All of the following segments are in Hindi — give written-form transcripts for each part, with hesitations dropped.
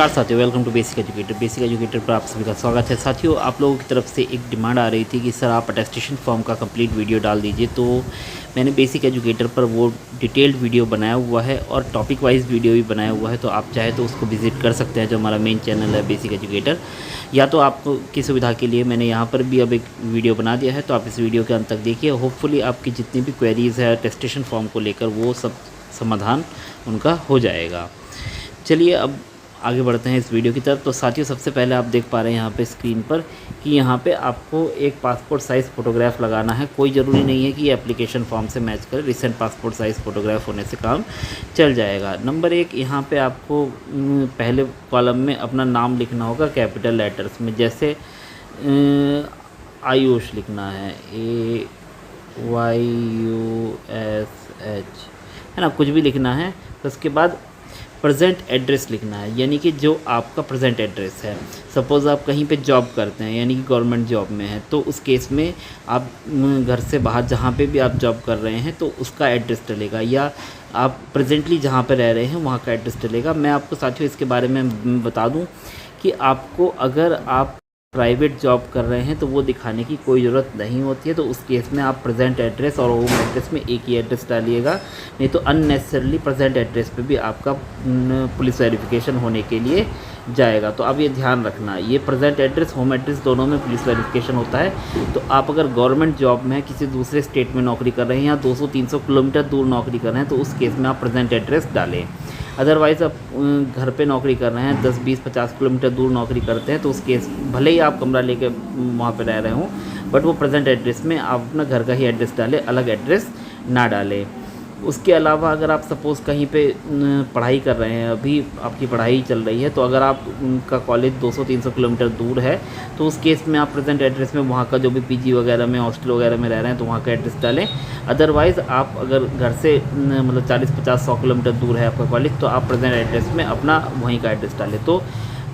नमस्कार साथियों, welcome to basic educator. Basic educator पर आप सभी का स्वागत है। साथियों, आप लोगों की तरफ से एक डिमांड आ रही थी कि सर आप अटेस्टेशन फॉर्म का कंप्लीट वीडियो डाल दीजिए। तो मैंने बेसिक एजुकेटर पर वो डिटेल्ड वीडियो बनाया हुआ है और टॉपिक वाइज वीडियो भी बनाया हुआ है। तो आप चाहे तो उसको विजिट कर सकते हैं, जो हमारा मेन चैनल है बेसिक एजुकेटर। या तो आपकी सुविधा के लिए मैंने यहाँ पर भी अब एक वीडियो बना दिया है, तो आप इस वीडियो के अंत तक देखिए। होपफुली आपकी जितनी भी क्वेरीज़ है अटेस्टेशन फॉर्म को लेकर, वो सब समाधान उनका हो जाएगा। चलिए अब आगे बढ़ते हैं इस वीडियो की तरफ। तो साथियों, सबसे पहले आप देख पा रहे हैं यहाँ पे स्क्रीन पर कि यहाँ पे आपको एक पासपोर्ट साइज़ फ़ोटोग्राफ लगाना है। कोई ज़रूरी नहीं है कि ये एप्लीकेशन फॉर्म से मैच करे, रिसेंट पासपोर्ट साइज़ फ़ोटोग्राफ होने से काम चल जाएगा। नंबर 1, यहाँ पे आपको पहले कॉलम में अपना नाम लिखना होगा कैपिटल लेटर्स में। जैसे आयुष लिखना है, AYUSH, है ना, कुछ भी लिखना है। तो उसके बाद प्रेजेंट एड्रेस लिखना है, यानी कि जो आपका प्रेजेंट एड्रेस है। सपोज़ आप कहीं पे जॉब करते हैं, यानी कि गवर्नमेंट जॉब में है, तो उस केस में आप घर से बाहर जहाँ पे भी आप जॉब कर रहे हैं तो उसका एड्रेस डलेगा, या आप प्रेजेंटली जहाँ पे रह रहे हैं वहाँ का एड्रेस डलेगा। मैं आपको साथियों इसके बारे में बता दूँ कि आपको अगर आप प्राइवेट जॉब कर रहे हैं तो वो दिखाने की कोई ज़रूरत नहीं होती है। तो उस केस में आप प्रेजेंट एड्रेस और होम एड्रेस में एक ही एड्रेस डालिएगा, नहीं तो अननेसेसरली प्रेजेंट एड्रेस पे भी आपका पुलिस वेरिफिकेशन होने के लिए जाएगा। तो अब ये ध्यान रखना, ये प्रेजेंट एड्रेस होम एड्रेस दोनों में पुलिस वेरिफिकेशन होता है। तो आप अगर गवर्नमेंट जॉब में किसी दूसरे स्टेट में नौकरी कर रहे हैं या 200-300 किलोमीटर दूर नौकरी कर रहे हैं तो उस केस में आप प्रेजेंट एड्रेस डालें। अदरवाइज़ आप घर पे नौकरी कर रहे हैं, 10, 20, 50 किलोमीटर दूर नौकरी करते हैं, तो उस केस भले ही आप कमरा लेके वहाँ पे रह रहे हों, बट वो प्रेजेंट एड्रेस में आप अपना घर का ही एड्रेस डालें, अलग एड्रेस ना डालें। उसके अलावा अगर आप सपोज़ कहीं पे पढ़ाई कर रहे हैं, अभी आपकी पढ़ाई चल रही है, तो अगर आप उनका कॉलेज 200-300 किलोमीटर दूर है तो उस केस में आप प्रेजेंट एड्रेस में वहाँ का जो भी पीजी वगैरह में, हॉस्टल वगैरह में रह रहे हैं तो वहाँ का एड्रेस डालें। अदरवाइज़ आप अगर घर से मतलब 40-50-100 किलोमीटर दूर है आपका कॉलेज, तो आप प्रेजेंट एड्रेस में अपना वहीं का एड्रेस डालें। तो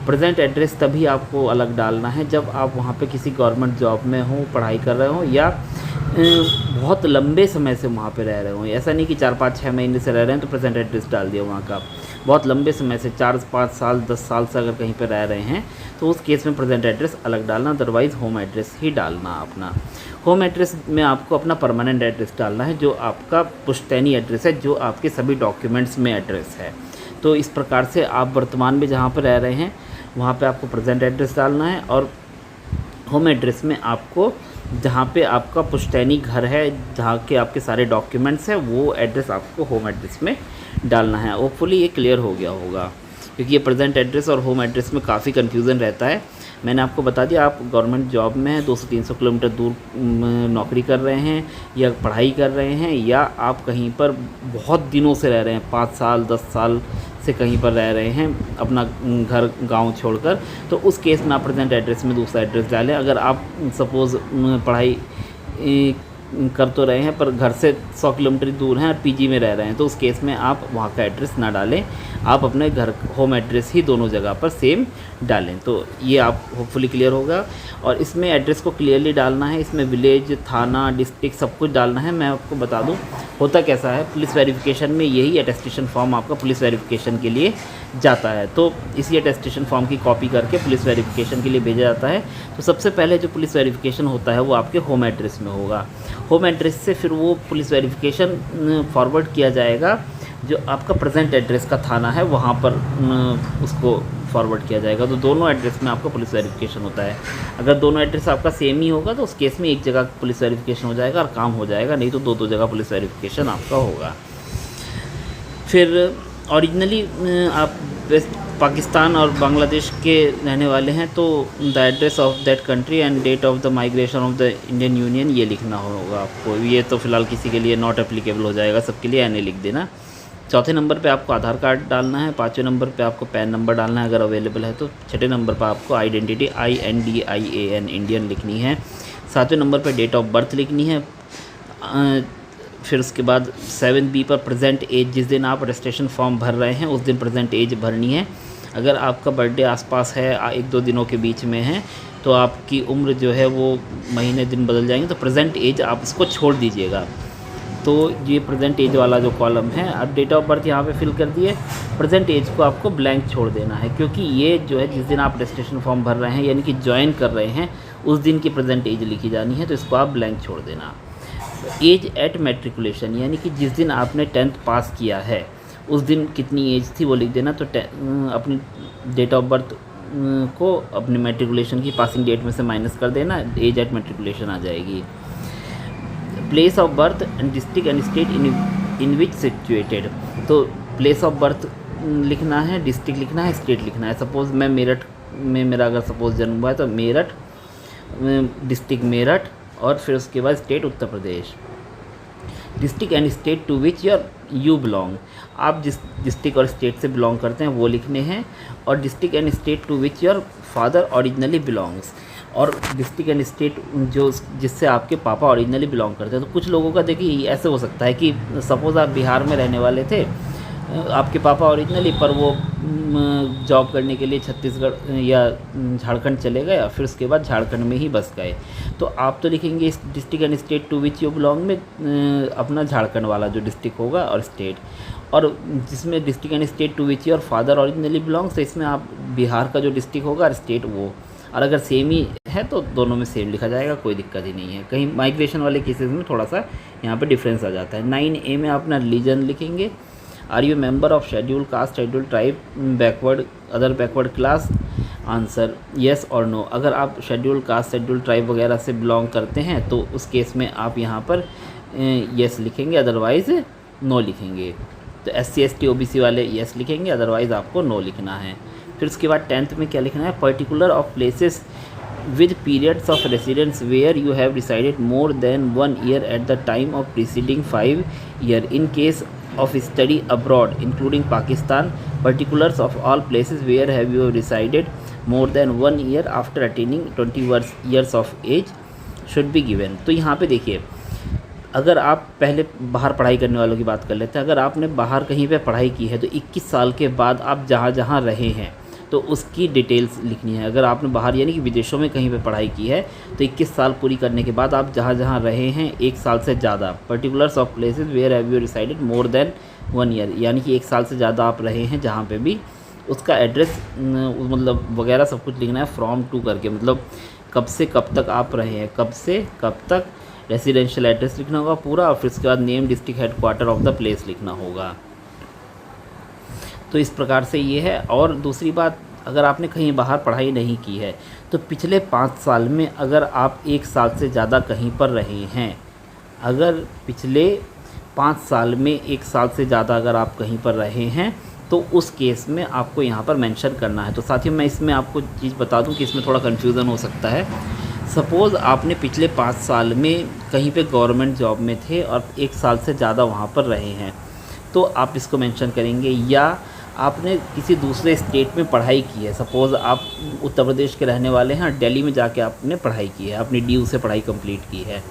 प्रेजेंट एड्रेस तभी आपको अलग डालना है जब आप वहाँ पे किसी गवर्नमेंट जॉब में हो, पढ़ाई कर रहे हो, या बहुत लंबे समय से वहाँ पे रह रहे हो। ऐसा नहीं कि 4-5-6 महीने से रह रहे हैं तो प्रेजेंट एड्रेस डाल दिया वहाँ का। बहुत लंबे समय से 4-5 साल 10 साल से अगर कहीं पे रह रहे हैं तो उस केस में प्रेजेंट एड्रेस अलग डालना, अदरवाइज़ होम एड्रेस ही डालना अपना। होम एड्रेस में आपको अपना परमानेंट एड्रेस डालना है, जो आपका पुश्तैनी एड्रेस है, जो आपके सभी डॉक्यूमेंट्स में एड्रेस है। तो इस प्रकार से आप वर्तमान में जहाँ पर रह रहे हैं वहाँ पे आपको प्रेजेंट एड्रेस डालना है, और होम एड्रेस में आपको जहाँ पे आपका पुश्तैनी घर है, जहाँ के आपके सारे डॉक्यूमेंट्स हैं, वो एड्रेस आपको होम एड्रेस में डालना है। होपफुली ये क्लियर हो गया होगा, क्योंकि ये प्रेजेंट एड्रेस और होम एड्रेस में काफ़ी कन्फ्यूज़न रहता है। मैंने आपको बता दिया, आप गवर्नमेंट जॉब में हैं, 200-300 किलोमीटर दूर नौकरी कर रहे हैं या पढ़ाई कर रहे हैं, या आप कहीं पर बहुत दिनों से रह रहे हैं, 5 साल 10 साल से कहीं पर रह रहे हैं अपना घर गांव छोड़कर, तो उस केस में आप प्रेजेंट एड्रेस में दूसरा एड्रेस डालें। अगर आप सपोज़ पढ़ाई कर तो रहे हैं पर घर से 100 किलोमीटर दूर हैं और पीजी में रह रहे हैं, तो उस केस में आप वहाँ का एड्रेस ना डालें, आप अपने घर होम एड्रेस ही दोनों जगह पर सेम डालें। तो ये आप होपफुली क्लियर होगा। और इसमें एड्रेस को क्लियरली डालना है, इसमें विलेज, थाना, डिस्ट्रिक्ट सब कुछ डालना है। मैं आपको बता दूं होता कैसा है, पुलिस वेरिफिकेशन में यही अटेस्टेशन फॉर्म आपका पुलिस वेरिफिकेशन के लिए जाता है। तो इसी अटेस्टेशन फॉर्म की कॉपी करके पुलिस वेरिफिकेशन के लिए भेजा जाता है। तो सबसे पहले जो पुलिस वेरिफिकेशन होता है वो आपके होम एड्रेस में होगा। होम एड्रेस से फिर वो पुलिस वेरिफिकेशन फॉरवर्ड किया जाएगा, जो आपका प्रेजेंट एड्रेस का थाना है वहाँ पर उसको फॉरवर्ड किया जाएगा। तो दोनों एड्रेस में आपका पुलिस वेरिफिकेशन होता है। अगर दोनों एड्रेस आपका सेम ही होगा तो उस केस में एक जगह पुलिस वेरिफिकेशन हो जाएगा और काम हो जाएगा, नहीं तो दो जगह पुलिस वेरिफिकेशन आपका होगा। फिर ओरिजिनली आप वेस्ट पाकिस्तान और बांग्लादेश के रहने वाले हैं तो the address of that country and date of the migration of the Indian union, ये लिखना होगा आपको। ये तो फ़िलहाल किसी के लिए नॉट एप्लीकेबल हो जाएगा, सबके लिए एन लिख देना। चौथे नंबर पे आपको आधार कार्ड डालना है। पाँचवें नंबर पे आपको पैन नंबर डालना है अगर अवेलेबल है तो। छठे नंबर पर आपको आइडेंटिटी INDIAN इंडियन लिखनी है। सातवें नंबर पे डेट ऑफ बर्थ लिखनी है। फिर उसके बाद 7B पर प्रेजेंट एज, जिस दिन आप रजिस्ट्रेशन फॉर्म भर रहे हैं उस दिन प्रेजेंट एज भरनी है। अगर आपका बर्थडे आसपास है, 1-2 दिनों के बीच में है, तो आपकी उम्र जो है वो महीने दिन बदल जाएंगे, तो प्रेजेंट एज आप इसको छोड़ दीजिएगा। तो ये प्रेजेंट एज वाला जो कॉलम है, अब डेट ऑफ बर्थ यहाँ पे फिल कर दिए, प्रेजेंट एज को आपको ब्लैंक छोड़ देना है, क्योंकि ये जो है जिस दिन आप रजिस्ट्रेशन फॉर्म भर रहे हैं यानी कि ज्वाइन कर रहे हैं उस दिन की प्रेजेंट एज लिखी जानी है, तो इसको आप ब्लैंक छोड़ देना। एज एट मैट्रिकुलेशन यानी कि जिस दिन आपने 10th पास किया है उस दिन कितनी एज थी वो लिख देना। तो अपनी डेट ऑफ बर्थ को अपने मैट्रिकुलेशन की पासिंग डेट में से माइनस कर देना, एज एट मैट्रिकुलेशन आ जाएगी। Place of birth and district and state in which situated, तो प्लेस ऑफ बर्थ लिखना है, डिस्ट्रिक्ट लिखना है, स्टेट लिखना है। सपोज़ मैं मेरठ में मेरा अगर सपोज़ जन्म हुआ है तो मेरठ, डिस्ट्रिक्ट मेरठ और फिर उसके बाद state Uttar Pradesh. District and state to which you belong, आप जिस डिस्ट्रिक्ट और स्टेट से बिलोंग करते हैं वो लिखने हैं, और district and state to which your father originally belongs, और डिस्ट्रिक्ट एंड स्टेट जो जिससे आपके पापा ओरिजिनली बिलोंग करते हैं। तो कुछ लोगों का देखिए ऐसे हो सकता है कि सपोज़ आप बिहार में रहने वाले थे, आपके पापा ओरिजिनली, पर वो जॉब करने के लिए छत्तीसगढ़ या झारखंड चले गए, फिर उसके बाद झारखंड में ही बस गए, तो आप तो लिखेंगे इस district and state to which you belong में अपना झारखंड वाला जो डिस्ट्रिक्ट होगा और स्टेट, और जिसमें district and state to which your father originally belongs, तो इसमें आप बिहार का जो डिस्ट्रिक्ट होगा और स्टेट वो, और अगर सेम ही है तो दोनों में सेम लिखा जाएगा, कोई दिक्कत ही नहीं है। कहीं माइग्रेशन वाले केसेस में थोड़ा सा यहाँ पे डिफरेंस आ जाता है। 9A में आप अपना रिलीजन लिखेंगे, are you member of schedule caste, schedule tribe, backward, other backward class, answer yes और नो। अगर आप शेड्यूल कास्ट, शेड्यूल ट्राइब वगैरह से बिलोंग करते हैं तो उस केस में आप यहाँ पर येस लिखेंगे, अदरवाइज़ नो लिखेंगे। तो SC ST OBC वाले येस लिखेंगे, अदरवाइज़ आपको नो लिखना है। फिर उसके बाद 10th में क्या लिखना है, particular of places with periods of residence where you have decided more than 1 year at the time of preceding 5 year in case of study abroad including Pakistan, particulars of all places where have you decided more than 1 year after attaining 20 years of age should be given। तो यहाँ पे देखिए, अगर आप पहले बाहर पढ़ाई करने वालों की बात कर लेते हैं, अगर आपने बाहर कहीं पे पढ़ाई की है तो 21 साल के बाद आप जहाँ जहाँ रहे हैं तो उसकी डिटेल्स लिखनी है। अगर आपने बाहर यानी कि विदेशों में कहीं पे पढ़ाई की है तो 21 साल पूरी करने के बाद आप जहाँ जहाँ रहे हैं 1 साल से ज़्यादा, particulars of places where have you resided more than 1 year, यानी कि 1 साल से ज़्यादा आप रहे हैं जहाँ पे भी, उसका एड्रेस मतलब वगैरह सब कुछ लिखना है फ्रॉम टू करके, मतलब कब से कब तक आप रहे हैं, कब से कब तक, रेसिडेंशियल एड्रेस लिखना होगा पूरा, और फिर उसके बाद name, district, headquarter of the place लिखना होगा। तो इस प्रकार से ये है। और दूसरी बात, अगर आपने कहीं बाहर पढ़ाई नहीं की है तो पिछले 5 साल में अगर आप 1 साल से ज़्यादा कहीं पर रहे हैं, अगर पिछले 5 साल में 1 साल से ज़्यादा अगर आप कहीं पर रहे हैं तो उस केस में आपको यहाँ पर मेंशन करना है। तो साथियों मैं इसमें आपको चीज़ बता दूँ कि इसमें थोड़ा कन्फ्यूज़न हो सकता है। सपोज़ आपने पिछले 5 साल में कहीं पे गवर्नमेंट जॉब में थे और 1 साल से ज़्यादा वहाँ पर रहे हैं तो आप इसको मेंशन करेंगे, या आपने किसी दूसरे स्टेट में पढ़ाई की है, सपोज़ आप उत्तर प्रदेश के रहने वाले हैं और दिल्ली में जाके आपने पढ़ाई की है, अपनी DU से पढ़ाई कंप्लीट की है,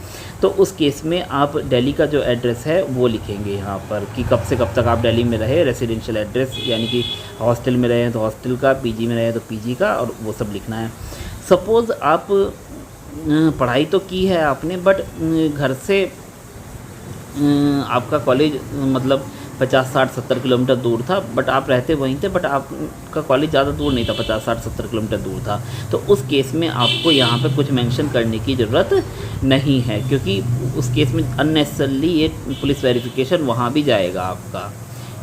तो उस केस में आप दिल्ली का जो एड्रेस है वो लिखेंगे यहाँ पर कि कब से कब तक आप दिल्ली में रहे, रेसिडेंशियल एड्रेस यानी कि हॉस्टल में रहे हैं तो हॉस्टल का, PG में रहे तो PG का, और वो सब लिखना है। सपोज़ आप पढ़ाई तो की है आपने बट घर से आपका कॉलेज मतलब 50, 60, 70 किलोमीटर दूर था, बट आप रहते वहीं थे, बट आपका कॉलेज ज़्यादा दूर नहीं था, 50, 60, 70 किलोमीटर दूर था, तो उस केस में आपको यहाँ पे कुछ मेंशन करने की ज़रूरत नहीं है, क्योंकि उस केस में अननेसेसरली ये पुलिस वेरिफिकेशन वहाँ भी जाएगा आपका,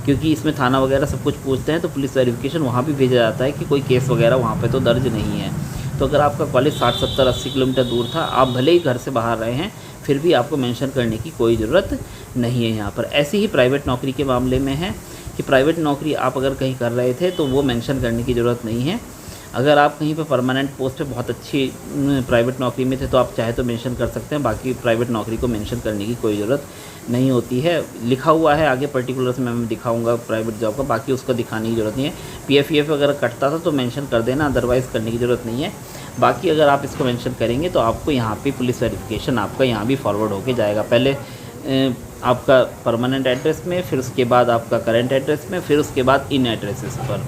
क्योंकि इसमें थाना वगैरह सब कुछ पूछते हैं तो पुलिस वेरिफिकेशन वहाँ भी भेजा जाता है कि कोई केस वगैरह वहाँ पर तो दर्ज नहीं है। तो अगर आपका कॉलेज 60, 70, 80 किलोमीटर दूर था, आप भले ही घर से बाहर रहे हैं, फिर भी आपको मेंशन करने की कोई ज़रूरत नहीं है यहाँ पर। ऐसे ही प्राइवेट नौकरी के मामले में है कि प्राइवेट नौकरी आप अगर कहीं कर रहे थे तो वो मेंशन करने की ज़रूरत नहीं है। अगर आप कहीं पे परमानेंट पोस्ट पे बहुत अच्छी प्राइवेट नौकरी में थे तो आप चाहे तो मेंशन कर सकते हैं, बाकी प्राइवेट नौकरी को मेंशन करने की कोई ज़रूरत नहीं होती है। लिखा हुआ है आगे पर्टिकुलर्स में मैं दिखाऊंगा प्राइवेट जॉब का, बाकी उसको दिखाने की ज़रूरत नहीं है। PF अगर कटता था तो मेंशन कर देना, अदरवाइज़ करने की ज़रूरत नहीं है। बाकी अगर आप इसको मेंशन करेंगे तो आपको यहाँ पे पुलिस वेरिफिकेशन आपका यहाँ भी फॉरवर्ड होके जाएगा, पहले आपका परमानेंट एड्रेस में, फिर उसके बाद आपका करेंट एड्रेस में, फिर उसके बाद इन एड्रेसेस पर।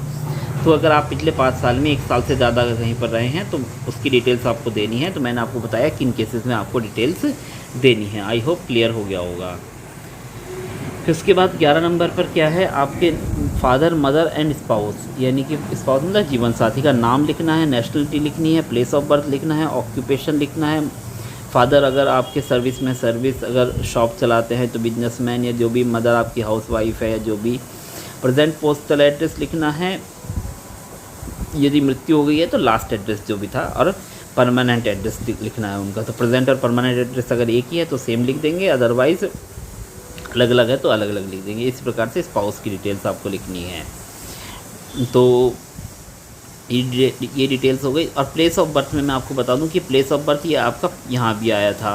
तो अगर आप पिछले 5 साल में 1 साल से ज़्यादा अगर कहीं पर रहे हैं तो उसकी डिटेल्स आपको देनी है। तो मैंने आपको बताया किन केसेस में आपको डिटेल्स देनी है। आई होप क्लियर हो गया होगा। फिर उसके बाद 11 नंबर पर क्या है, आपके फादर मदर एंड स्पाउस, यानी कि स्पाउस मतलब जीवन साथी का नाम लिखना है, नेशनलिटी लिखनी है, प्लेस ऑफ बर्थ लिखना है, ऑक्यूपेशन लिखना है। फादर अगर आपके सर्विस में सर्विस, अगर शॉप चलाते हैं तो बिजनेसमैन या जो भी, मदर आपकी हाउसवाइफ है या जो भी। प्रेजेंट पोस्टल एड्रेस लिखना है, यदि मृत्यु हो गई है तो लास्ट एड्रेस जो भी था, और परमानेंट एड्रेस लिखना है उनका। तो प्रेजेंट और परमानेंट एड्रेस अगर एक ही है तो सेम लिख देंगे, अदरवाइज़ अलग अलग है तो अलग अलग लिख देंगे। इस प्रकार से स्पाउस की डिटेल्स आपको लिखनी है। तो ये डिटेल्स हो गई। और प्लेस ऑफ बर्थ में मैं आपको बता दूं कि प्लेस ऑफ बर्थ ये आपका यहाँ भी आया था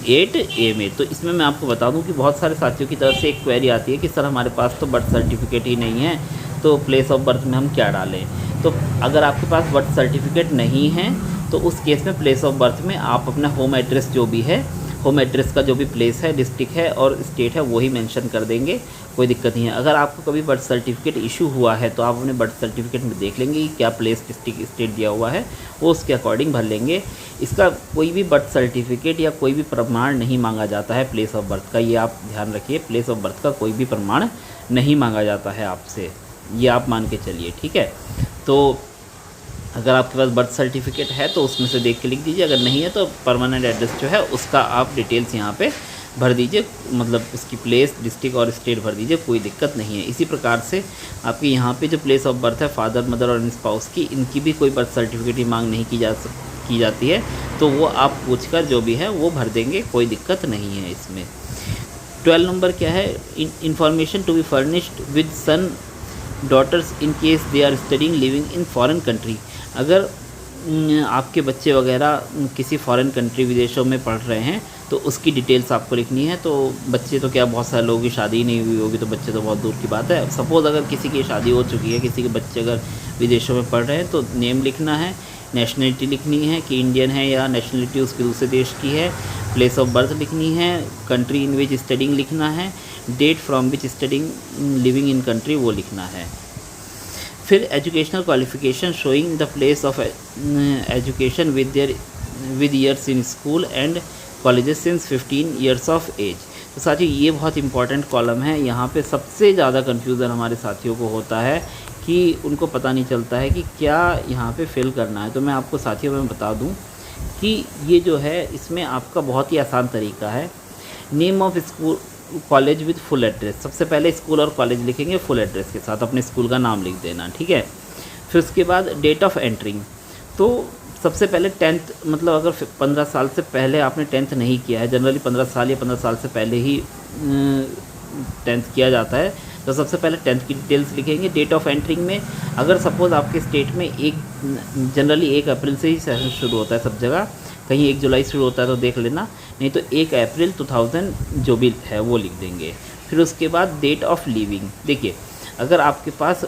8A में। तो इसमें मैं आपको बता दूं कि बहुत सारे साथियों की तरफ से एक क्वेरी आती है कि सर हमारे पास तो बर्थ सर्टिफिकेट ही नहीं है, तो प्लेस ऑफ बर्थ में हम क्या डालें। तो अगर आपके पास बर्थ सर्टिफिकेट नहीं है तो उस केस में प्लेस ऑफ बर्थ में आप अपना होम एड्रेस जो भी है, होम एड्रेस का जो भी प्लेस है, डिस्ट्रिक्ट है और स्टेट है, वही मेंशन कर देंगे, कोई दिक्कत नहीं है। अगर आपको कभी बर्थ सर्टिफिकेट इशू हुआ है तो आप अपने बर्थ सर्टिफिकेट में देख लेंगे कि क्या प्लेस, डिस्ट्रिक्ट, स्टेट दिया हुआ है, वो उसके अकॉर्डिंग भर लेंगे। इसका कोई भी बर्थ सर्टिफिकेट या कोई भी प्रमाण नहीं मांगा जाता है प्लेस ऑफ बर्थ का, ये आप ध्यान रखिए। प्लेस ऑफ बर्थ का कोई भी प्रमाण नहीं मांगा जाता है आपसे, ये आप मान के चलिए, ठीक है। तो अगर आपके पास बर्थ सर्टिफिकेट है तो उसमें से देख के लिख दीजिए, अगर नहीं है तो परमानेंट एड्रेस जो है उसका आप डिटेल्स यहाँ पे भर दीजिए, मतलब उसकी प्लेस, डिस्ट्रिक्ट और स्टेट भर दीजिए, कोई दिक्कत नहीं है। इसी प्रकार से आपके यहाँ पे जो प्लेस ऑफ बर्थ है फादर मदर और स्पाउस की, इनकी भी कोई बर्थ सर्टिफिकेट की मांग नहीं की जाती है, तो वो आप पूछकर जो भी है वो भर देंगे, कोई दिक्कत नहीं है इसमें। 12 नंबर क्या है, information to be furnished with son daughters in case they are studying living in foreign country. अगर आपके बच्चे वगैरह किसी फॉरेन कंट्री, विदेशों में पढ़ रहे हैं तो उसकी डिटेल्स आपको लिखनी है। तो बच्चे तो क्या, बहुत सारे लोगों की शादी ही नहीं हुई होगी, तो बच्चे तो बहुत दूर की बात है। सपोज़ अगर किसी की शादी हो चुकी है, किसी के बच्चे अगर विदेशों में पढ़ रहे हैं, तो नेम लिखना है, नेशनलिटी लिखनी है कि इंडियन है या नेशनलिटी उसके दूसरे देश की है, प्लेस ऑफ बर्थ लिखनी है, कंट्री इन विच स्टडिंग लिखना है, date from which studying living in country वो लिखना है। फिर educational qualification showing the place of education with years in school and colleges since 15 years of age. तो साथियों ये बहुत इंपॉर्टेंट कॉलम है। यहाँ पे सबसे ज़्यादा कन्फ्यूज़न हमारे साथियों को होता है कि उनको पता नहीं चलता है कि क्या यहाँ पे फिल करना है। तो मैं आपको साथियों में बता दूँ कि ये जो है इसमें आपका बहुत ही आसान तरीका है। Name of school college with full address, सबसे पहले स्कूल और कॉलेज लिखेंगे फुल एड्रेस के साथ, अपने स्कूल का नाम लिख देना, ठीक है। फिर उसके बाद डेट ऑफ एंट्रिंग, तो सबसे पहले 10th, मतलब अगर 15 साल से पहले आपने 10th नहीं किया है, जनरली 15 साल या 15 साल से पहले ही 10th किया जाता है, तो सबसे पहले 10th की डिटेल्स लिखेंगे। डेट ऑफ एंट्रिंग में अगर सपोज़ आपके स्टेट में जनरली 1 अप्रैल से ही सेशन शुरू होता है सब जगह, कहीं 1 जुलाई शुरू होता है तो देख लेना, नहीं तो 1 अप्रैल 2000 जो भी है वो लिख देंगे। फिर उसके बाद डेट ऑफ लीविंग, देखिए अगर आपके पास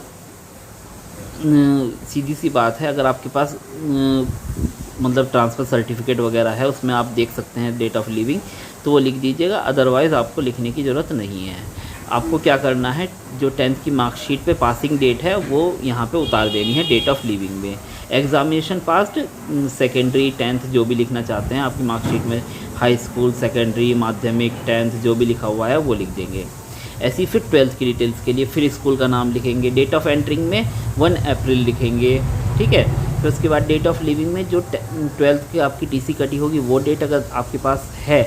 सीधी सी बात है, अगर आपके पास मतलब ट्रांसफ़र सर्टिफिकेट वगैरह है उसमें आप देख सकते हैं डेट ऑफ लीविंग, तो वो लिख दीजिएगा, अदरवाइज़ आपको लिखने की ज़रूरत नहीं है। आपको क्या करना है, जो 10th की मार्कशीट पे पासिंग डेट है वो यहाँ पे उतार देनी है डेट ऑफ लीविंग में। एग्ज़ामिनेशन पास्ड, सेकेंडरी 10th जो भी लिखना चाहते हैं आपकी मार्कशीट में, हाई स्कूल, सेकेंडरी, माध्यमिक, 10th जो भी लिखा हुआ है वो लिख देंगे। ऐसी फिर 12th की डिटेल्स के लिए फिर स्कूल का नाम लिखेंगे। डेट ऑफ एंट्रिंग में 1 अप्रैल लिखेंगे, ठीक है। फिर उसके बाद डेट ऑफ लिविंग में जो 12th की आपकी टीसी कटी होगी वो डेट अगर आपके पास है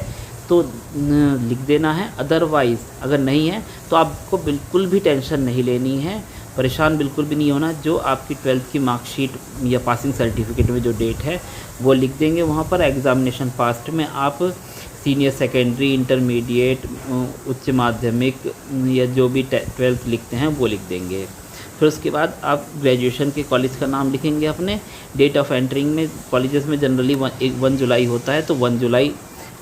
तो लिख देना है, अदरवाइज़ अगर नहीं है तो आपको बिल्कुल भी टेंशन नहीं लेनी है, परेशान बिल्कुल भी नहीं होना। जो आपकी 12th की मार्कशीट या पासिंग सर्टिफिकेट में जो डेट है वो लिख देंगे वहाँ पर। एग्ज़ामिनेशन पास्ट में आप सीनियर सेकेंडरी, इंटरमीडिएट, उच्च माध्यमिक या जो भी 12th लिखते हैं वो लिख देंगे। फिर उसके बाद आप ग्रेजुएशन के कॉलेज का नाम लिखेंगे अपने। डेट ऑफ एंट्रिंग में कॉलेजेस में जनरली 1 जुलाई होता है तो 1 जुलाई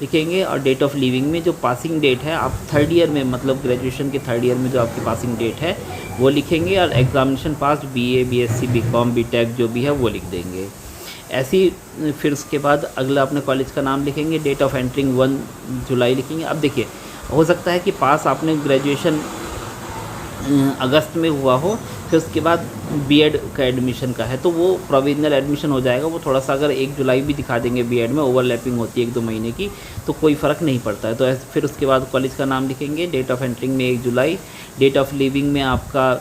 लिखेंगे। और डेट ऑफ लीविंग में जो पासिंग डेट है आप 3rd ईयर में, मतलब ग्रेजुएशन के 3rd ईयर में जो आपकी पासिंग डेट है वो लिखेंगे। और एग्ज़ामिनेशन पास BA, BSc, BCom, BTech जो भी है वो लिख देंगे। ऐसी फिर उसके बाद अगला अपने कॉलेज का नाम लिखेंगे। डेट ऑफ एंट्रिंग 1 जुलाई लिखेंगे। अब देखिए हो सकता है कि पास आपने ग्रेजुएशन अगस्त में हुआ हो फिर उसके बाद बीएड का एडमिशन का है तो वो प्रोविजनल एडमिशन हो जाएगा। वो थोड़ा सा अगर 1 जुलाई भी दिखा देंगे, बीएड में ओवरलैपिंग होती है 1-2 महीने की, तो कोई फ़र्क नहीं पड़ता है। तो फिर उसके बाद कॉलेज का नाम लिखेंगे, डेट ऑफ एंट्रिंग में 1 जुलाई, डेट ऑफ लीविंग में आपका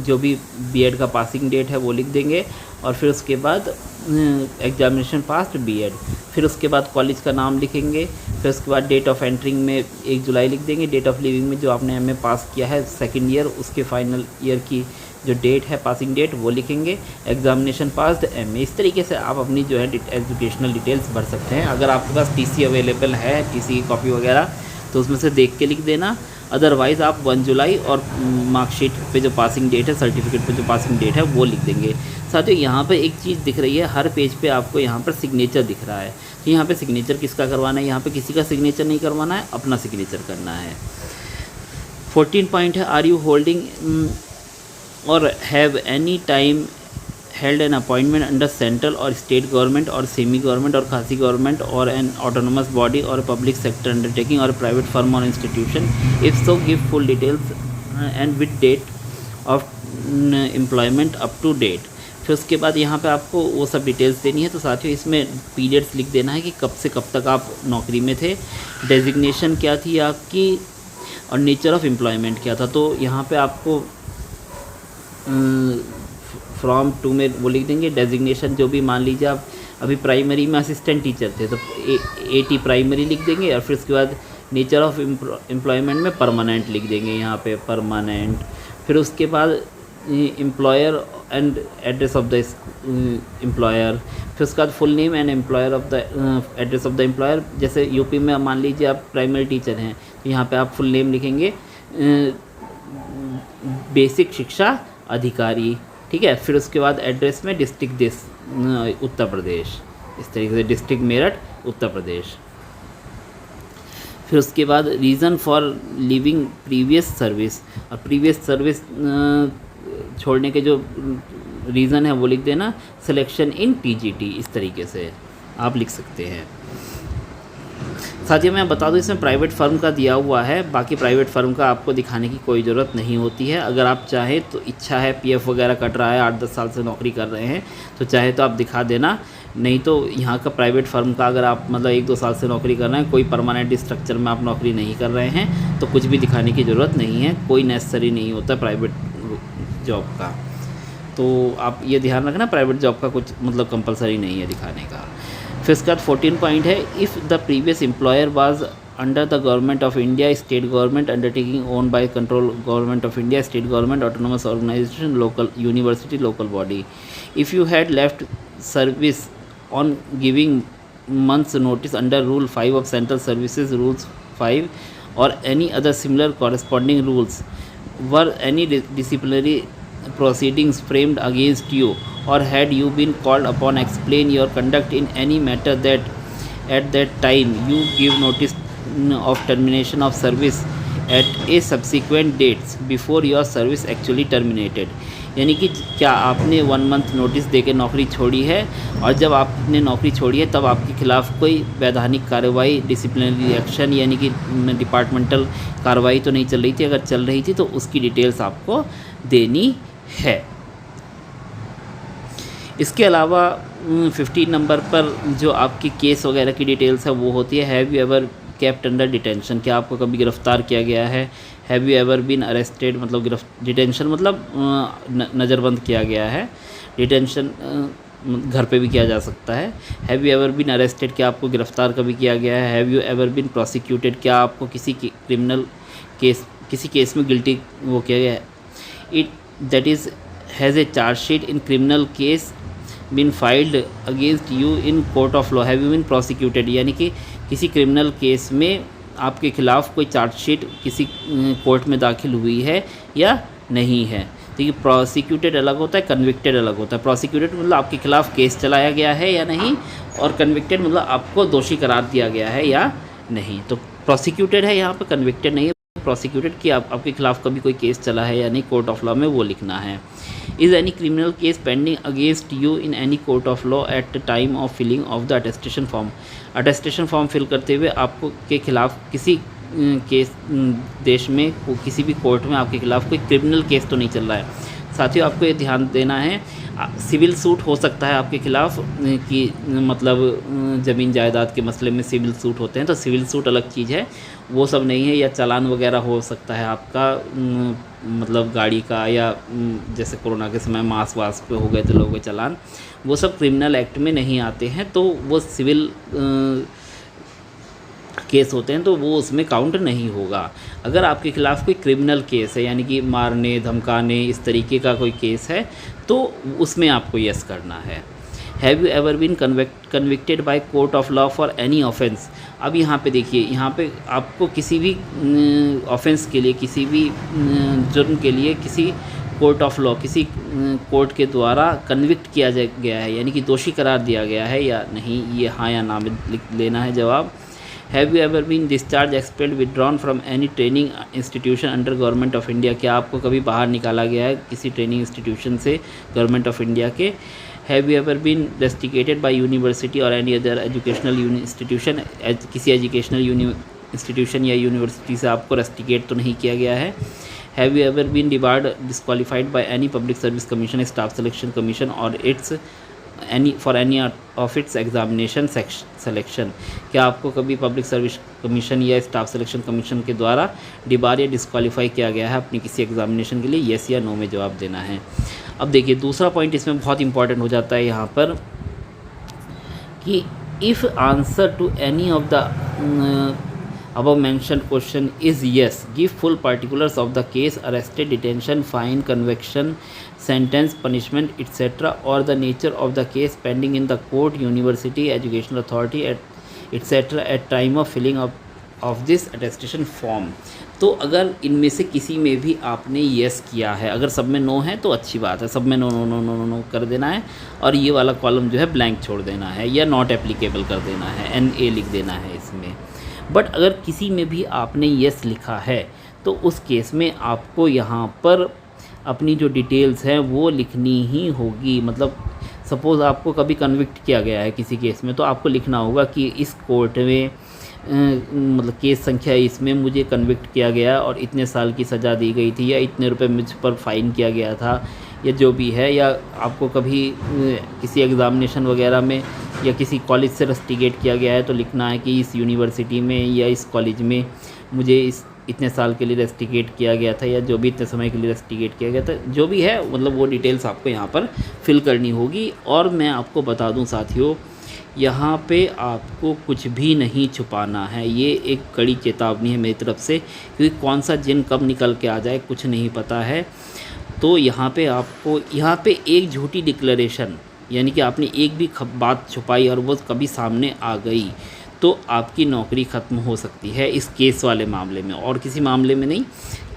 जो भी बीएड का पासिंग डेट है वो लिख देंगे, और फिर उसके बाद एग्जामिनेशन पास बीएड, फिर उसके बाद कॉलेज का नाम लिखेंगे, फिर उसके बाद डेट ऑफ एंट्रिंग में 1 जुलाई लिख देंगे, डेट ऑफ लीविंग में जो आपने एमए पास किया है सेकेंड ईयर उसके फाइनल ईयर की जो डेट है पासिंग डेट वो लिखेंगे, एग्जामिनेशन पास एमए। इस तरीके से आप अपनी जो है एजुकेशनल डिटेल्स भर सकते हैं। अगर आपके पास टीसी अवेलेबल है, टीसी की कॉपी वगैरह, तो उसमें से देख के लिख देना। अदरवाइज़ आप 1 जुलाई और मार्कशीट पे जो पासिंग डेट है, सर्टिफिकेट पे जो पासिंग डेट है वो लिख देंगे। साथियों यहाँ पे एक चीज़ दिख रही है, हर पेज पे आपको यहाँ पर सिग्नेचर दिख रहा है। तो यहाँ पे सिग्नेचर किसका करवाना है? यहाँ पे किसी का सिग्नेचर नहीं करवाना है, अपना सिग्नेचर करना है। 14 पॉइंट है, आर यू होल्डिंग और have any time held an appointment under central or state government or semi government or quasi government or an autonomous body or a public sector undertaking or a private firm or institution, if so give full details and with date of employment up to date। फिर उसके बाद यहाँ पे आपको वो सब डिटेल्स देनी है। तो साथियों इसमें पीरियड्स लिख देना है कि कब से कब तक आप नौकरी में थे, डेजिग्नेशन क्या थी आपकी, और नेचर ऑफ एम्प्लॉयमेंट क्या था। तो यहाँ पे आपको फ्रॉम टू में वो लिख देंगे। डेजिग्नेशन जो भी, मान लीजिए आप अभी प्राइमरी में असिस्टेंट टीचर थे तो एटी प्राइमरी लिख देंगे, और फिर उसके बाद नेचर ऑफ एम्प्लॉयमेंट में परमानेंट लिख देंगे यहाँ पे परमानेंट। फिर उसके बाद employer and address of the employer, फिर उसके बाद full name and employer of the address of the employer. जैसे यूपी में मान लीजिए आप प्राइमरी टीचर हैं तो यहाँ पे आप फुल नेम लिखेंगे बेसिक शिक्षा अधिकारी, ठीक है। फिर उसके बाद एड्रेस में डिस्ट्रिक्ट उत्तर प्रदेश, इस तरीके से डिस्ट्रिक्ट मेरठ उत्तर प्रदेश। फिर उसके बाद reason for leaving previous service, और प्रीवियस सर्विस छोड़ने के जो रीज़न है वो लिख देना। सिलेक्शन इन टीजीटी, इस तरीके से आप लिख सकते हैं। साथियों मैं बता दूं इसमें प्राइवेट फर्म का दिया हुआ है, बाकी प्राइवेट फर्म का आपको दिखाने की कोई ज़रूरत नहीं होती है। अगर आप चाहें तो, इच्छा है, पीएफ वगैरह कट रहा है, 8-10 साल से नौकरी कर रहे हैं तो चाहे तो आप दिखा देना। नहीं तो यहाँ का प्राइवेट फर्म का अगर आप मतलब 1-2 साल से नौकरी कर रहे हैं, कोई परमानेंट स्ट्रक्चर में आप नौकरी नहीं कर रहे हैं, तो कुछ भी दिखाने की ज़रूरत नहीं है, कोई नेसेसरी नहीं होता प्राइवेट जॉब का। तो आप ये ध्यान रखना, प्राइवेट जॉब का कुछ मतलब कंपलसरी नहीं है दिखाने का। फिर इसके बाद 14 पॉइंट है, if the previous employer was under the government of India, state government undertaking own by control government of India, state government, autonomous organisation, local university, local body, if you had left service on giving months notice under Rule 5 of Central Services Rules 5 or any other similar corresponding rules, were any disciplinary proceedings framed against you, or had you been called upon explain your conduct in any matter that at that time you give notice of termination of service at a subsequent dates before your service actually terminated। यानी कि क्या आपने 1 month नोटिस देके नौकरी छोड़ी है, और जब आपने नौकरी छोड़ी है तब आपके खिलाफ़ कोई वैधानिक कार्रवाई, डिसिप्लिनरी एक्शन यानी कि डिपार्टमेंटल कार्रवाई तो नहीं चल रही थी। अगर चल रही थी तो उसकी डिटेल्स आपको देनी है। इसके अलावा 15 नंबर पर जो आपकी केस वगैरह की डिटेल्स है वो होती है। Have you ever kept under detention, क्या आपको कभी गिरफ़्तार किया गया है। Have you ever been arrested, मतलब डिटेंशन मतलब नज़रबंद किया गया है। डिटेंशन घर पे भी किया जा सकता है। Have you ever been arrested, क्या आपको गिरफ़्तार कभी किया गया है। Have you ever been prosecuted, क्या आपको किसी क्रिमिनल केस, किसी केस में गिल्टी वो किया गया है। It that is has a chargesheet in criminal case been filed against you in court of law. Have you been prosecuted, यानी कि किसी क्रिमिनल केस में आपके खिलाफ़ कोई चार्जशीट किसी कोर्ट में दाखिल हुई है या नहीं है। देखिए प्रोसिक्यूटेड अलग होता है, कन्विक्टेड अलग होता है। प्रोसिक्यूटेड मतलब आपके खिलाफ़ केस चलाया गया है या नहीं, और कन्विक्टेड मतलब आपको दोषी करार दिया गया है या नहीं। तो प्रोसिक्यूटेड है यहाँ पर, कन्विक्टेड नहीं है। प्रोसिक्यूटेड कि आपके खिलाफ़ कभी कोई केस चला है या नहीं, कोर्ट ऑफ लॉ में वो लिखना है। Is any criminal case pending against you in any court of law at the time of filling of the attestation form. Attestation form fill करते हुए आपको के खिलाफ़ किसी केस देश में किसी भी कोर्ट में आपके खिलाफ़ कोई क्रिमिनल केस तो नहीं चल रहा है। साथियों आपको ये ध्यान देना है, सिविल सूट हो सकता है आपके खिलाफ़ कि मतलब ज़मीन जायदाद के मसले में सिविल सूट होते हैं, तो सिविल सूट अलग चीज़ है, वो सब नहीं है। या चालान वगैरह हो सकता है आपका मतलब गाड़ी का, या जैसे कोरोना के समय मास्क वास्क पे हो गए थे लोगों के चालान, वो सब क्रिमिनल एक्ट में नहीं आते हैं, तो वो सिविल केस होते हैं, तो वो उसमें काउंट नहीं होगा। अगर आपके खिलाफ़ कोई क्रिमिनल केस है, यानी कि मारने धमकाने इस तरीके का कोई केस है, तो उसमें आपको यस करना है। Have you ever been convicted by court of law for any offence. अब यहाँ पे देखिए, यहाँ पे आपको किसी भी ऑफेंस के लिए, किसी भी जुर्म के लिए किसी कोर्ट ऑफ लॉ, किसी कोर्ट के द्वारा कन्विक्ट किया गया है, यानी कि दोषी करार दिया गया है या नहीं, ये हाँ या ना में लिख लेना है जवाब। Have you ever been discharge expelled withdrawn from any training institution under government of India. क्या आपको कभी बाहर निकाला गया है किसी ट्रेनिंग इंस्टीट्यूशन से गवर्नमेंट ऑफ इंडिया के। Have you ever been rusticated by university और एनी अदर एजुकेशनल इंस्टीट्यूशन। किसी एजुकेशनल इंस्टीट्यूशन या यूनिवर्सिटी से आपको रेस्टिकेट तो नहीं किया गया है। Have you ever been debarred disqualified by any public service commission, staff selection commission और it's for any of its examination selection. क्या आपको कभी पब्लिक सर्विस कमीशन या स्टाफ सिलेक्शन कमीशन के द्वारा डिबार या डिस्क्वालीफाई किया गया है अपनी किसी एग्जामिनेशन के लिए। येस या नो में जवाब देना है। अब देखिए दूसरा पॉइंट इसमें बहुत इंपॉर्टेंट हो जाता है यहाँ पर कि if answer to any of the above mentioned question is yes, give full particulars of the case, arrested, detention, fine, conviction, sentence, punishment, etc., or the nature of the case pending in the court, university, educational authority, etc. at time of filling of this attestation form। तो अगर इनमें से किसी में भी आपने येस किया है, अगर सब में नो है तो अच्छी बात है, सब में no no no no no no कर देना है, और ये वाला कॉलम जो है ब्लैंक छोड़ देना है या नॉट एप्लीकेबल कर देना है, NA लिख देना है इसमें। बट अगर किसी में भी आपने येस लिखा है तो उस केस में आपको यहाँ पर अपनी जो डिटेल्स हैं वो लिखनी ही होगी। मतलब सपोज़ आपको कभी कन्विक्ट किया गया है किसी केस में, तो आपको लिखना होगा कि इस कोर्ट में मतलब केस संख्या इसमें मुझे कन्विक्ट किया गया और इतने साल की सज़ा दी गई थी, या इतने रुपए मुझ पर फ़ाइन किया गया था, या जो भी है। या आपको कभी किसी एग्ज़ामिनेशन वगैरह में या किसी कॉलेज से रस्टिकेट किया गया है तो लिखना है कि इस यूनिवर्सिटी में या इस कॉलेज में मुझे इतने साल के लिए रस्टिकेट किया गया था, या जो भी इतने समय के लिए रस्टिकेट किया गया था, जो भी है मतलब वो डिटेल्स आपको यहाँ पर फिल करनी होगी। और मैं आपको बता दूँ साथियों, यहाँ पे आपको कुछ भी नहीं छुपाना है। ये एक कड़ी चेतावनी है मेरी तरफ से, क्योंकि कौन सा जिन कब निकल के आ जाए कुछ नहीं पता है। तो यहाँ पे आपको यहाँ पे एक झूठी डिक्लेरेशन, यानी कि आपने एक भी बात छुपाई और वो कभी सामने आ गई तो आपकी नौकरी ख़त्म हो सकती है इस केस वाले मामले में, और किसी मामले में नहीं।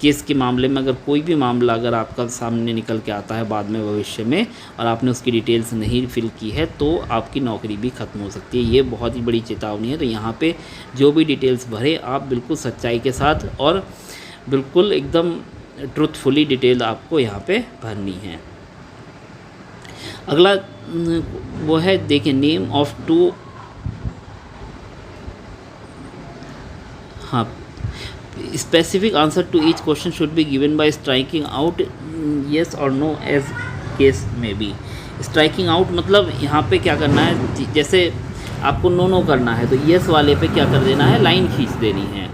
केस के मामले में अगर कोई भी मामला अगर आपका सामने निकल के आता है बाद में भविष्य में और आपने उसकी डिटेल्स नहीं फिल की है तो आपकी नौकरी भी ख़त्म हो सकती है। ये बहुत ही बड़ी चेतावनी है। तो यहाँ पे जो भी डिटेल्स भरे आप बिल्कुल सच्चाई के साथ और बिल्कुल एकदम ट्रुथफुली डिटेल आपको यहाँ पे भरनी है। अगला वो है, देखिए, नेम ऑफ टू, हाँ, specific answer to each question should be given by striking out yes और नो एज केस में बी। स्ट्राइकिंग आउट मतलब यहाँ पे क्या करना है, जैसे आपको नो नो करना है तो येस वाले पे क्या कर देना है, लाइन खींच देनी है।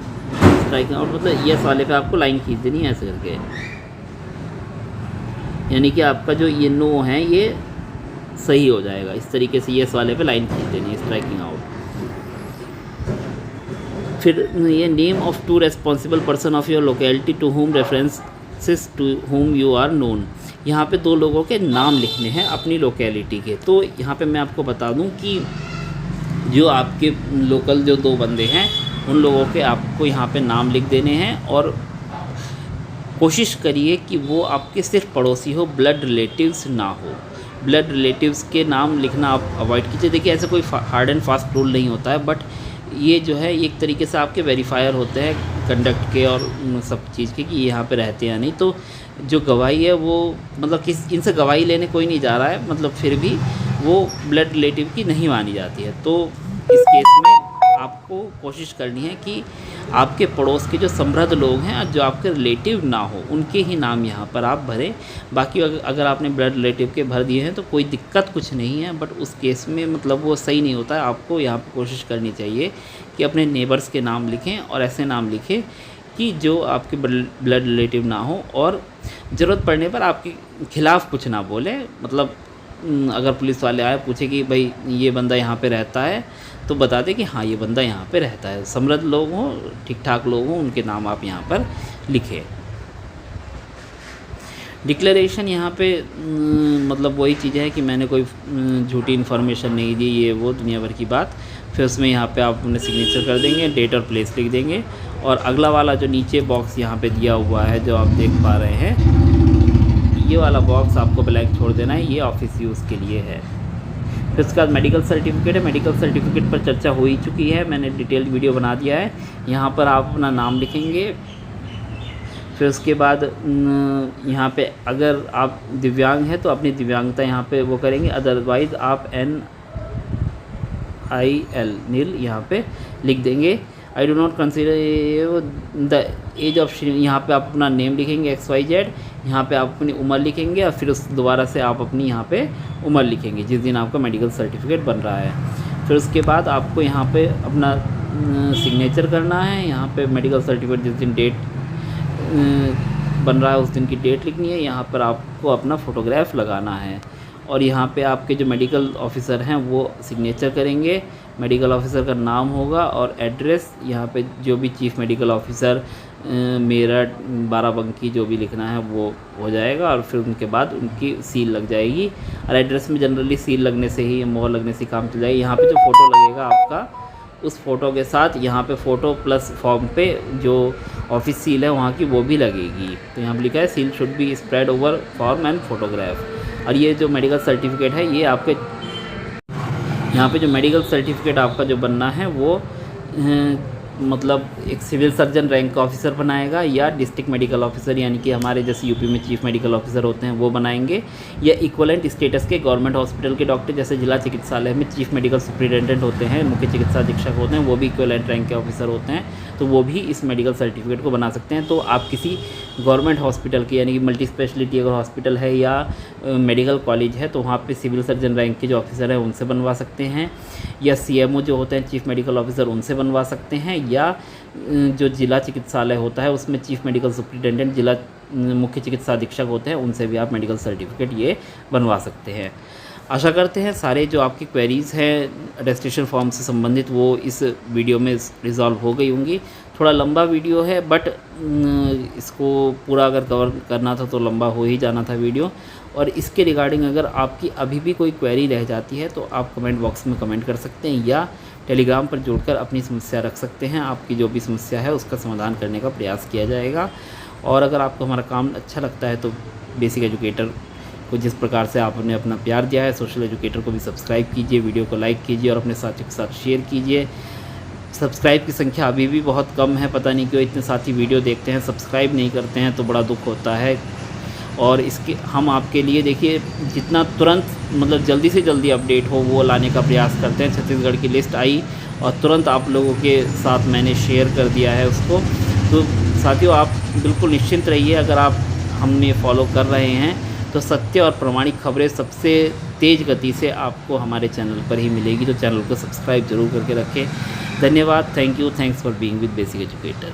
स्ट्राइकिंग आउट मतलब येस वाले पे आपको लाइन खींच देनी है ऐसे करके, यानी कि आपका जो ये नो है ये सही हो जाएगा। इस तरीके से येस वाले पे लाइन खींच देनी है, स्ट्राइकिंग आउट। फिर ये name of two responsible person of your locality to whom references to whom you are known. यहाँ पे दो लोगों के नाम लिखने हैं अपनी लोकेलिटी के। तो यहाँ पे मैं आपको बता दूँ कि जो आपके लोकल जो दो बंदे हैं उन लोगों के आपको यहाँ पे नाम लिख देने हैं, और कोशिश करिए कि वो आपके सिर्फ पड़ोसी हो, ब्लड रिलेटिव्स ना हो। ब्लड रिलेटिव्स के नाम लिखना आप अवॉइड कीजिए। देखिए ऐसे कोई हार्ड एंड फास्ट रूल नहीं होता है, बट ये जो है एक तरीके से आपके वेरीफायर होते हैं कंडक्ट के और सब चीज़ के कि ये यहाँ पे रहते हैं या नहीं। तो जो गवाही है वो मतलब इनसे गवाही लेने कोई नहीं जा रहा है, मतलब फिर भी वो ब्लड रिलेटिव की नहीं मानी जाती है। तो इस केस में आपको कोशिश करनी है कि आपके पड़ोस के जो समृद्ध लोग हैं, जो आपके रिलेटिव ना हो, उनके ही नाम यहाँ पर आप भरें। बाकी अगर आपने ब्लड रिलेटिव के भर दिए हैं तो कोई दिक्कत कुछ नहीं है, बट उस केस में मतलब वो सही नहीं होता है। आपको यहाँ पर कोशिश करनी चाहिए कि अपने नेबर्स के नाम लिखें और ऐसे नाम लिखें कि जो आपके ब्लड रिलेटिव ना हो, और ज़रूरत पड़ने पर आपके खिलाफ़ कुछ ना बोले। मतलब अगर पुलिस वाले आए पूछे कि भाई ये बंदा यहाँ पे रहता है, तो बता दें कि हाँ ये बंदा यहाँ पे रहता है। समृद्ध लोग हों, ठीक ठाक लोग हों, उनके नाम आप यहाँ पर लिखें। डिक्लेरेशन यहाँ पे मतलब वही चीज़ है कि मैंने कोई झूठी इन्फॉर्मेशन नहीं दी, ये वो दुनिया भर की बात। फिर उसमें यहाँ पे आप अपने सिग्नेचर कर देंगे, डेट और प्लेस लिख देंगे। और अगला वाला जो नीचे बॉक्स यहाँ पे दिया हुआ है जो आप देख पा रहे हैं, ये वाला बॉक्स आपको ब्लैंक छोड़ देना है, ये ऑफिस यूज़ के लिए है। फिर उसके बाद मेडिकल सर्टिफिकेट है। मेडिकल सर्टिफिकेट पर चर्चा हो ही चुकी है, मैंने डिटेल्ड वीडियो बना दिया है। यहाँ पर आप अपना नाम लिखेंगे। फिर उसके बाद यहाँ पे अगर आप दिव्यांग हैं तो अपनी दिव्यांगता यहाँ पे वो करेंगे, अदरवाइज़ आप NIL नील यहाँ पे लिख देंगे। I do not consider the age of, यहाँ पे आप अपना नेम लिखेंगे XYZ, यहाँ पे आप अपनी उम्र लिखेंगे और फिर उस दोबारा से आप अपनी यहाँ पे उम्र लिखेंगे जिस दिन आपका मेडिकल सर्टिफिकेट बन रहा है। फिर उसके बाद आपको यहाँ पे अपना सिग्नेचर करना है। यहाँ पे मेडिकल सर्टिफिकेट जिस दिन डेट बन रहा है उस दिन की डेट लिखनी है। यहाँ पर आपको अपना फ़ोटोग्राफ लगाना है और यहाँ पे आपके जो मेडिकल ऑफिसर हैं वो सिग्नेचर करेंगे। मेडिकल ऑफिसर का नाम होगा और एड्रेस, यहाँ पे जो भी chief medical officer Meerut, Barabanki जो भी लिखना है वो हो जाएगा। और फिर उनके बाद उनकी सील लग जाएगी। और एड्रेस में जनरली सील लगने से ही, मोहर लगने से काम चल जाएगी। यहाँ पे जो फ़ोटो लगेगा आपका, उस फ़ोटो के साथ यहाँ पे फ़ोटो प्लस फॉर्म पे जो ऑफिस सील है वहाँ की वो भी लगेगी। तो यहाँ पे लिखा है seal should be spread over form and photograph. और ये जो मेडिकल सर्टिफिकेट है, ये आपके यहाँ पे जो मेडिकल सर्टिफिकेट आपका जो बनना है वो मतलब एक सिविल सर्जन रैंक का ऑफिसर बनाएगा या डिस्ट्रिक्ट मेडिकल ऑफिसर, यानी कि हमारे जैसे यूपी में चीफ मेडिकल ऑफिसर होते हैं वो बनाएंगे, या इक्वलेंट स्टेटस के गवर्नमेंट हॉस्पिटल के डॉक्टर जैसे जिला चिकित्सालय में चीफ मेडिकल सुपरिटेंडेंट होते हैं, मुख्य चिकित्सा अधीक्षक होते हैं, वो भी इक्वलेंट रैंक के ऑफिसर होते हैं, तो वो भी इस मेडिकल सर्टिफिकेट को बना सकते हैं। तो आप किसी गवर्नमेंट हॉस्पिटल की, यानी कि मल्टी स्पेशलिटी अगर हॉस्पिटल है या मेडिकल कॉलेज है तो वहाँ पे सिविल सर्जन रैंक के जो ऑफिसर हैं उनसे बनवा सकते हैं, या CMO जो होते हैं चीफ मेडिकल ऑफिसर उनसे बनवा सकते हैं, या जो जिला चिकित्सालय होता है उसमें चीफ मेडिकल सुपरिटेंडेंट, जिला मुख्य चिकित्सा अधीक्षक होते हैं, उनसे भी आप मेडिकल सर्टिफिकेट ये बनवा सकते हैं। आशा करते हैं सारे जो आपकी क्वेरीज़ हैं अटेस्टेशन फॉर्म से संबंधित वो इस वीडियो में रिजॉल्व हो गई होंगी। थोड़ा लंबा वीडियो है, बट इसको पूरा अगर कवर करना था तो लंबा हो ही जाना था वीडियो। और इसके रिगार्डिंग अगर आपकी अभी भी कोई क्वेरी रह जाती है तो आप कमेंट बॉक्स में कमेंट कर सकते हैं, या टेलीग्राम पर जुड़कर अपनी समस्या रख सकते हैं। आपकी जो भी समस्या है उसका समाधान करने का प्रयास किया जाएगा। और अगर आपको हमारा काम अच्छा लगता है तो बेसिक एजुकेटर को जिस प्रकार से आपने अपना प्यार दिया है, सोशल एजुकेटर को भी सब्सक्राइब कीजिए, वीडियो को लाइक कीजिए और अपने साथियों के साथ शेयर कीजिए। सब्सक्राइब की संख्या अभी भी बहुत कम है, पता नहीं क्यों इतने साथी वीडियो देखते हैं सब्सक्राइब नहीं करते हैं, तो बड़ा दुख होता है। और इसके हम आपके लिए देखिए जितना तुरंत मतलब जल्दी से जल्दी अपडेट हो वो लाने का प्रयास करते हैं। छत्तीसगढ़ की लिस्ट आई और तुरंत आप लोगों के साथ मैंने शेयर कर दिया है उसको। तो साथियों आप बिल्कुल निश्चिंत रहिए, अगर आप हमने फॉलो कर रहे हैं तो सत्य और प्रामाणिक खबरें सबसे तेज़ गति से आपको हमारे चैनल पर ही मिलेगी। तो चैनल को सब्सक्राइब जरूर करके रखें। धन्यवाद, thank you, thanks for being with basic educator.